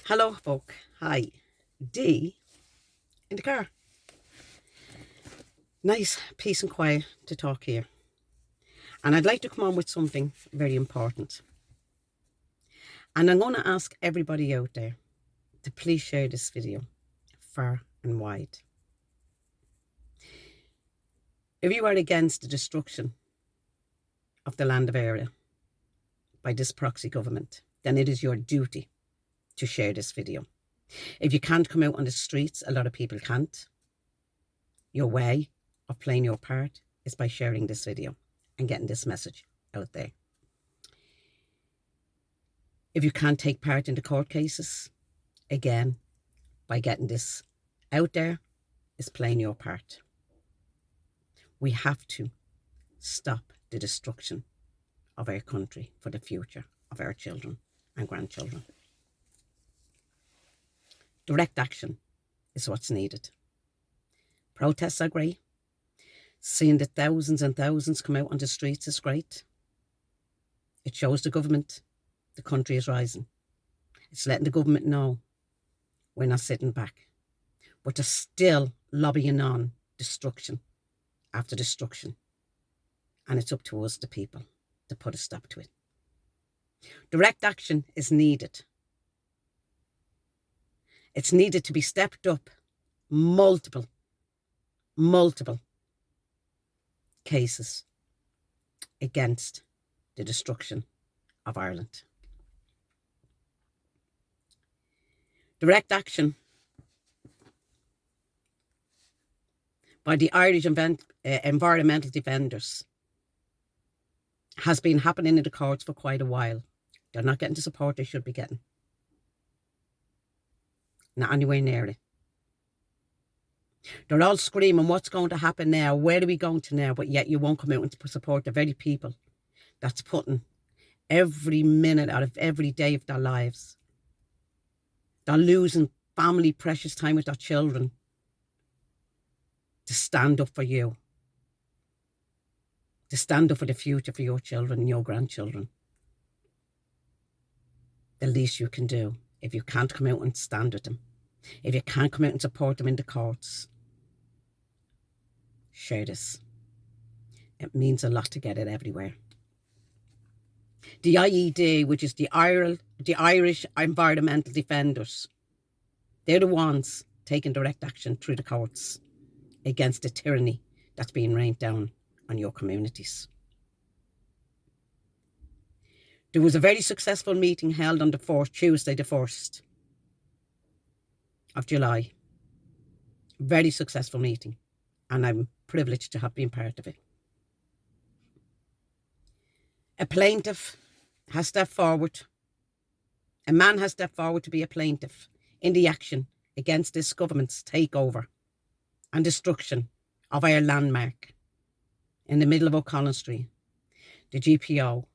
Hello, folk. Hi. Dee in the car. Nice, peace and quiet to talk here. And I'd like to come on with something very important. And I'm going to ask everybody out there to please share this video far and wide. If you are against the destruction of the land of Eire by this proxy government, then it is your duty to share this video. If you can't come out on the streets, a lot of people can't. Your way of playing your part is by sharing this video and getting this message out there. If you can't take part in the court cases, again, by getting this out there is playing your part. We have to stop the destruction of our country for the future of our children and grandchildren. Direct action is what's needed. Protests are great. Seeing the thousands and thousands come out on the streets is great. It shows the government the country is rising. It's letting the government know we're not sitting back. But they're still lobbying on destruction after destruction. And it's up to us, the people, to put a stop to it. Direct action is needed. It's needed to be stepped up. Multiple cases against the destruction of Ireland. Direct action by the Irish environmental defenders has been happening in the courts for quite a while. They're not getting the support they should be getting. Not anywhere near it. They're all screaming, what's going to happen now? Where are we going to now? But yet you won't come out and support the very people that's putting every minute out of every day of their lives. They're losing family, precious time with their children to stand up for you. To stand up for the future for your children and your grandchildren. The least you can do, if you can't come out and stand with them, if you can't come out and support them in the courts, share this. It means a lot to get it everywhere. The IED, which is the Irish Environmental Defenders, they're the ones taking direct action through the courts against the tyranny that's being rained down on your communities. There was a very successful meeting held on Tuesday the 1st of July. Very successful meeting, and I'm privileged to have been part of it. A plaintiff has stepped forward. A man has stepped forward to be a plaintiff in the action against this government's takeover and destruction of our landmark in the middle of O'Connell Street, the GPO,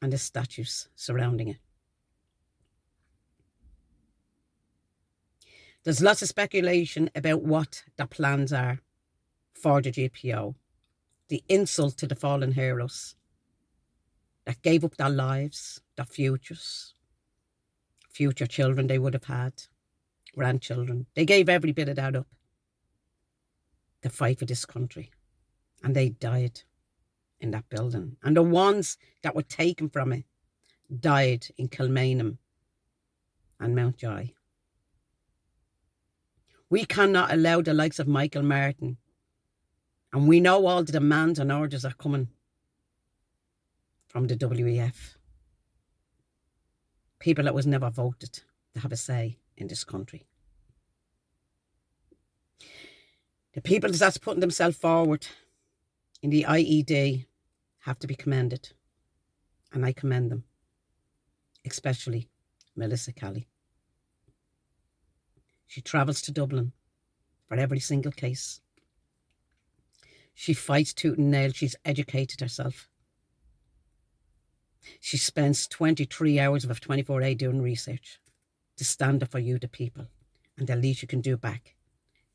and the statues surrounding it. There's lots of speculation about what the plans are for the GPO. The insult to the fallen heroes that gave up their lives, their futures, future children they would have had, grandchildren. They gave every bit of that up to fight for this country. And they died in that building. And the ones that were taken from it died in Kilmainham and Mountjoy. We cannot allow the likes of Michael Martin, and we know all the demands and orders are coming from the WEF. People that was never voted to have a say in this country. The people that's putting themselves forward in the IED have to be commended. And I commend them. Especially Melissa Kelly. She travels to Dublin for every single case. She fights tooth and nail. She's educated herself. She spends 23 hours of a 24-hour doing research to stand up for you, the people. And the least you can do back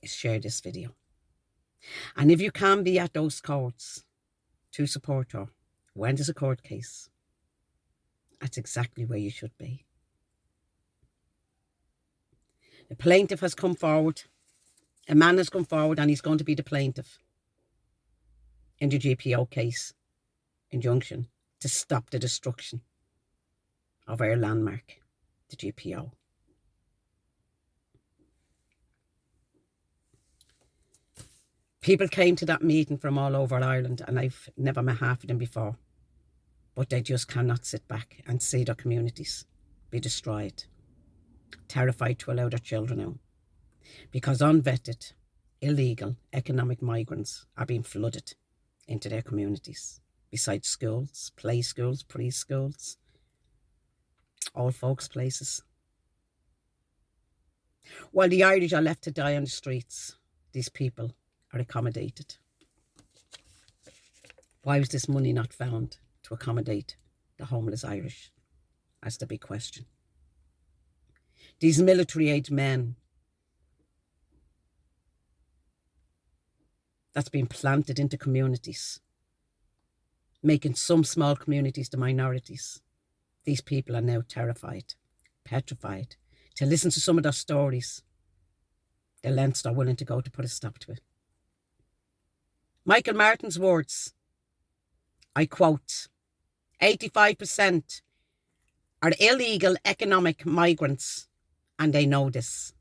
is share this video. And if you can be at those courts to support her, when there's a court case, that's exactly where you should be. The plaintiff has come forward. A man has come forward and he's going to be the plaintiff in the GPO case injunction to stop the destruction of our landmark, the GPO. People came to that meeting from all over Ireland, and I've never met half of them before. But they just cannot sit back and see their communities be destroyed, terrified to allow their children out, because unvetted, illegal economic migrants are being flooded into their communities, besides schools, play schools, preschools, old folks' places. While the Irish are left to die on the streets, these people are accommodated. Why was this money not found to accommodate the homeless Irish? That's the big question. These military-aged men that's been planted into communities, making some small communities the minorities. These people are now terrified, petrified, to listen to some of their stories, the lengths they're willing to go to put a stop to it. Michael Martin's words, I quote, 85% are illegal economic migrants, and they know this.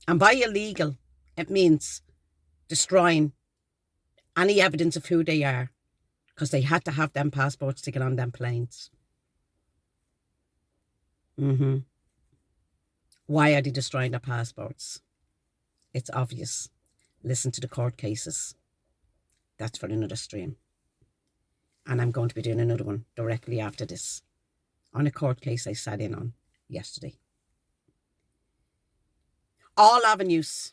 And by illegal, it means destroying any evidence of who they are, because they had to have them passports to get on them planes. Why are they destroying their passports? It's obvious. Listen to the court cases. That's for another stream. And I'm going to be doing another one directly after this on a court case I sat in on yesterday. All avenues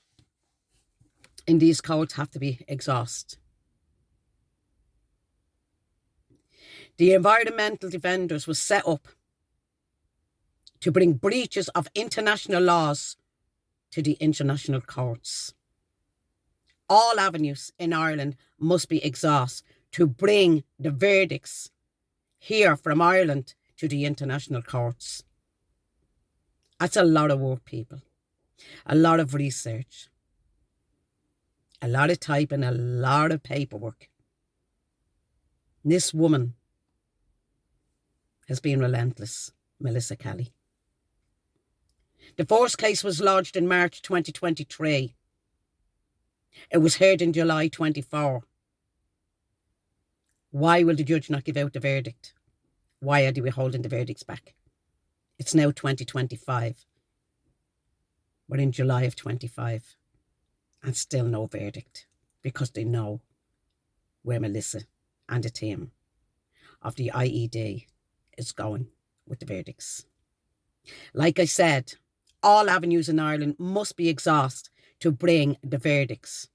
in these courts have to be exhausted. The environmental defenders was set up to bring breaches of international laws to the international courts. All avenues in Ireland must be exhausted to bring the verdicts here from Ireland to the international courts. That's a lot of work, people. A lot of research. A lot of typing, a lot of paperwork. This woman has been relentless, Melissa Kelly. The first case was lodged in March 2023. It was heard in July 24. Why will the judge not give out the verdict? Why are they withholding the verdicts back? It's now 2025. We're in July of 25 and still no verdict, because they know where Melissa and the team of the IED is going with the verdicts. Like I said, all avenues in Ireland must be exhausted to bring the verdicts,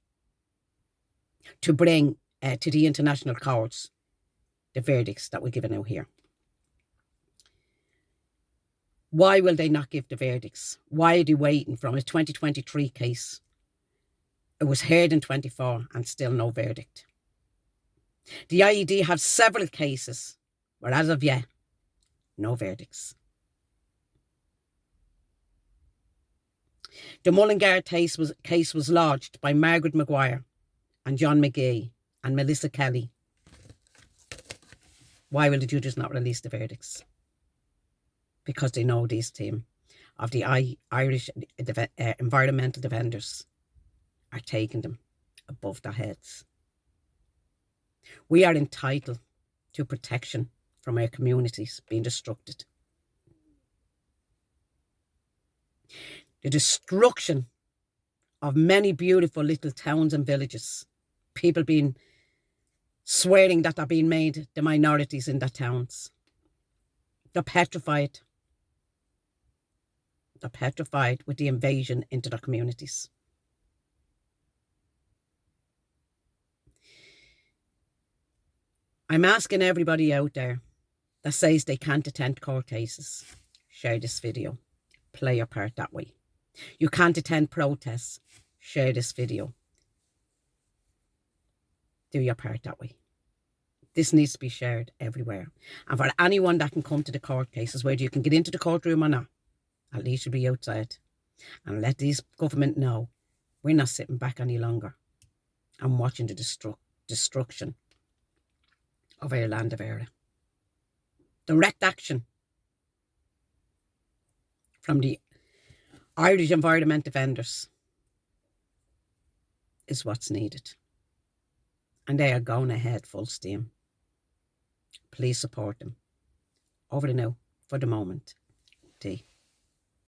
to bring to the international courts the verdicts that we're giving out here. Why will they not give the verdicts? Why are they waiting from a 2023 case? It was heard in 24 and still no verdict. The IED have several cases where as of yet, no verdicts. The Mullingar case was lodged by Margaret Maguire and John McGee and Melissa Kelly. Why will the judges not release the verdicts? Because they know this team of the Irish environmental defenders are taking them above their heads. We are entitled to protection from our communities being destructed. The destruction of many beautiful little towns and villages. People being swearing that they're being made the minorities in their towns. They're petrified. They're petrified with the invasion into their communities. I'm asking everybody out there that says they can't attend court cases, share this video. Play your part that way. You can't attend protests, share this video. Do your part that way. This needs to be shared everywhere. And for anyone that can come to the court cases, whether you can get into the courtroom or not, At least you'll be outside. And let these government know we're not sitting back any longer and watching the destruction of our land of Éire. Direct action from the Irish Environment Defenders is what's needed. And they are going ahead full steam. Please support them. Over to now for the moment. Tea.